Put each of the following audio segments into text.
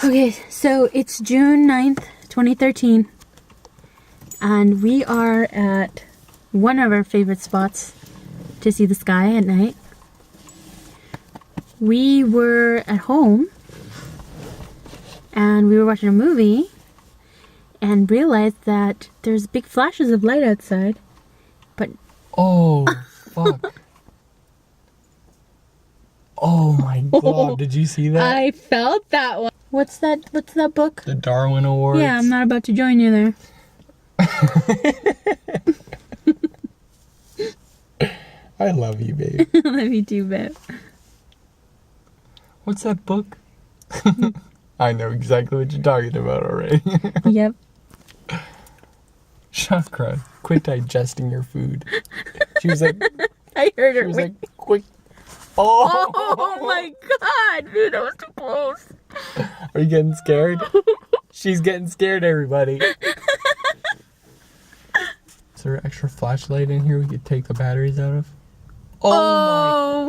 Okay, so it's June 9th, 2013, and we are at one of our favorite spots to see the sky at night. We were at home and we were watching a movie and realized that there's big flashes of light outside, but oh fuck. Oh my god, did you see that? I felt that one. What's that book? The Darwin Awards. Yeah, I'm not about to join you there. I love you, babe. I love you too, babe. What's that book? I know exactly what you're talking about already. Yep. Chakra, quit digesting your food. She was like, I heard her. she was like, quick. Oh! Oh my god, dude, that was too close. Are you getting scared? She's getting scared, everybody. Is there an extra flashlight in here we could take the batteries out of? Oh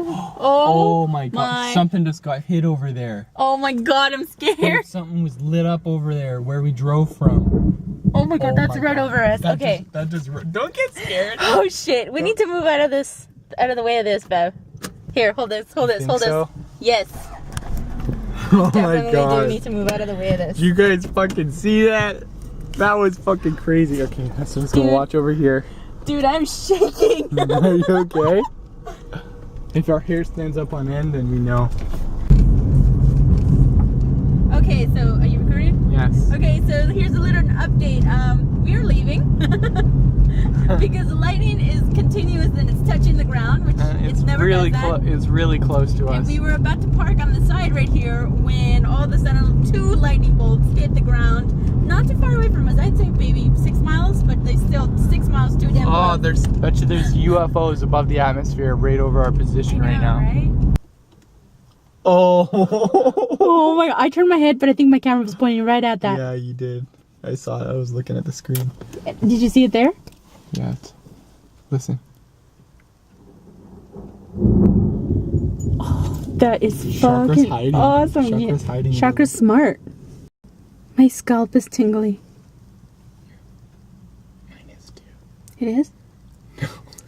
my god. Something just got hit over there. Oh my god, I'm scared. Something was lit up over there where we drove from. Oh my god, that's right over us. Okay. Don't get scared. Oh shit, we need to move out of the way of this, Bev. Here, hold this. Yes. Oh my Definitely god. do need to move out of the way of this. You guys fucking see that? That was fucking crazy. Okay, so I'm just gonna watch over here. Dude, I'm shaking. Are you okay? If our hair stands up on end, then we know. Okay, so are you recording? Yes. Okay, so here's a little update. We're leaving because the lightning is continuous and it's touching the ground, which it's never really does that. It's really close to us. And we were about to park on the side right here when all of a sudden 2 lightning bolts hit the ground. Not too far away from us. I'd say maybe 6 miles, but they still 6 miles too damn close. Bet you there's UFOs above the atmosphere right over our position right now. Right? Oh. Oh my god, I turned my head, but I think my camera was pointing right at that. Yeah, you did. I saw it. I was looking at the screen. Did you see it there? Yeah. Listen. Oh, that is Chakra's fucking hiding. awesome. Chakra's hiding. Chakra's smart. My scalp is tingly. Mine is too. It is?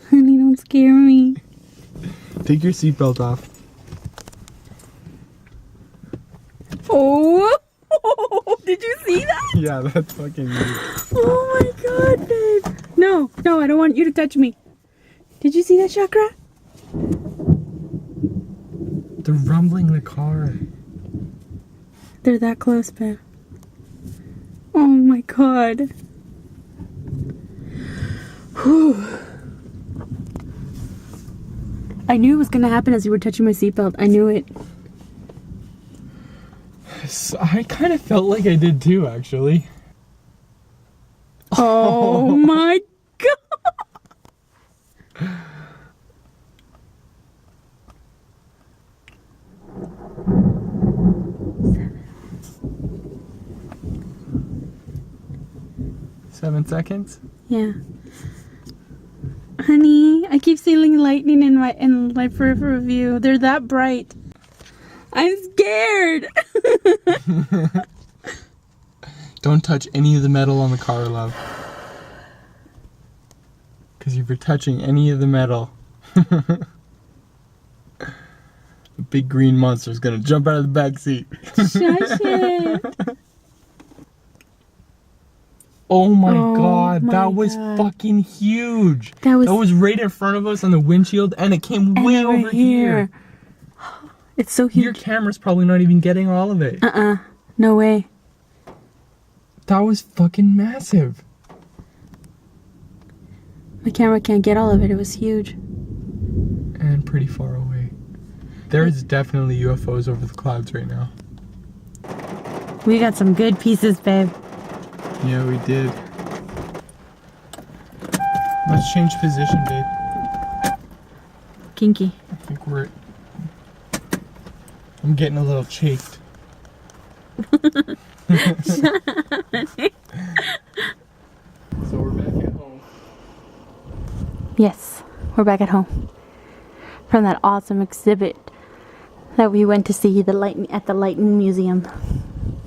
Honey, don't scare me. Take your seatbelt off. Oh, did you see that? Yeah, that's fucking neat. Oh my god, babe. No, I don't want you to touch me. Did you see that, Chakra? They're rumbling the car. They're that close, babe. Oh my god. Whew. I knew it was gonna happen as you were touching my seatbelt. I knew it. I kind of felt like I did too, actually. Oh my god. 7 seconds? Yeah. Honey, I keep seeing lightning in my peripheral view. They're that bright. I'm scared. Don't touch any of the metal on the car, love. Because if you're touching any of the metal, the big green monster is going to jump out of the back seat. Shush it. Oh my god, my that was God. fucking huge. That was right in front of us on the windshield, and it came way over here. It's so huge. Your camera's probably not even getting all of it. No way. That was fucking massive. My camera can't get all of it. It was huge. And pretty far away. There's definitely UFOs over the clouds right now. We got some good pieces, babe. Yeah, we did. Let's change position, babe. Kinky. I think I'm getting a little chafed. So we're back at home. Yes, we're back at home. From that awesome exhibit that we went to see at the Lightning Museum.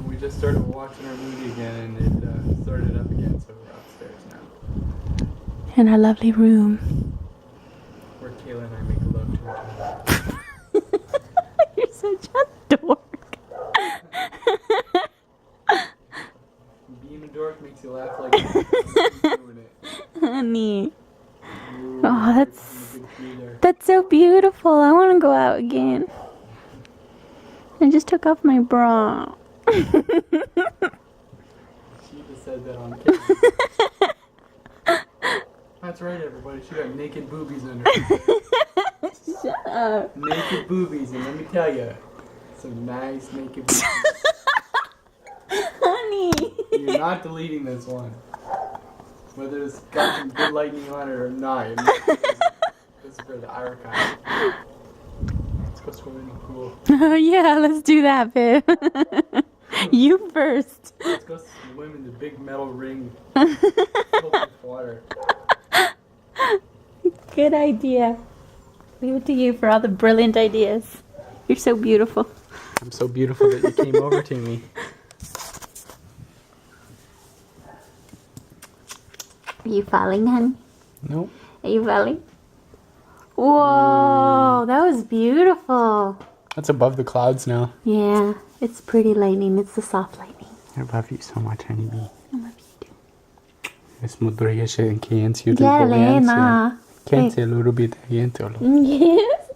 We just started watching our movie again, and it started up again, so we're upstairs now. In our lovely room. Where Kayla and I make love to each other. You're such a dork. Being a dork makes you laugh like you're doing it. Honey. Ooh, Oh, that's a good cue there. that's so beautiful. I want to go out again. I just took off my bra. She just said that on camera. That's right, everybody. She got naked boobies under her. Shut up. Naked boobies, and let me tell you, some nice naked boobies. Honey. You're not deleting this one. Whether it's got some good lightning on it or not. This is for the archive. Let's go swim in the pool. Oh, yeah, let's do that, babe. You first. Let's go swim in the big metal ring filled with water. Good idea. Leave it to you for all the brilliant ideas. You're so beautiful. I'm so beautiful that you came over to me. Are you falling, honey? Nope. Are you falling? Whoa, that was beautiful. That's above the clouds now. Yeah, it's pretty lightning. It's the soft lightning. I love you so much, honeybee. I love you too. Es mudrige się kęciu Yeah, Lena. Can't a little bit against Yes.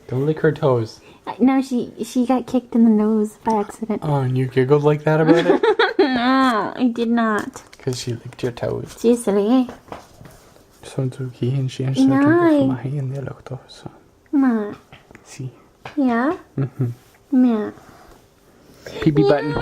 Don't lick her toes. No, she got kicked in the nose by accident. Oh, and you giggled like that about it? No, I did not. Because she licked your toes. Seriously. Så tog hen she and Nej. my hand there looked so. Ma. See. Yeah? Mhm. Yeah. PB button.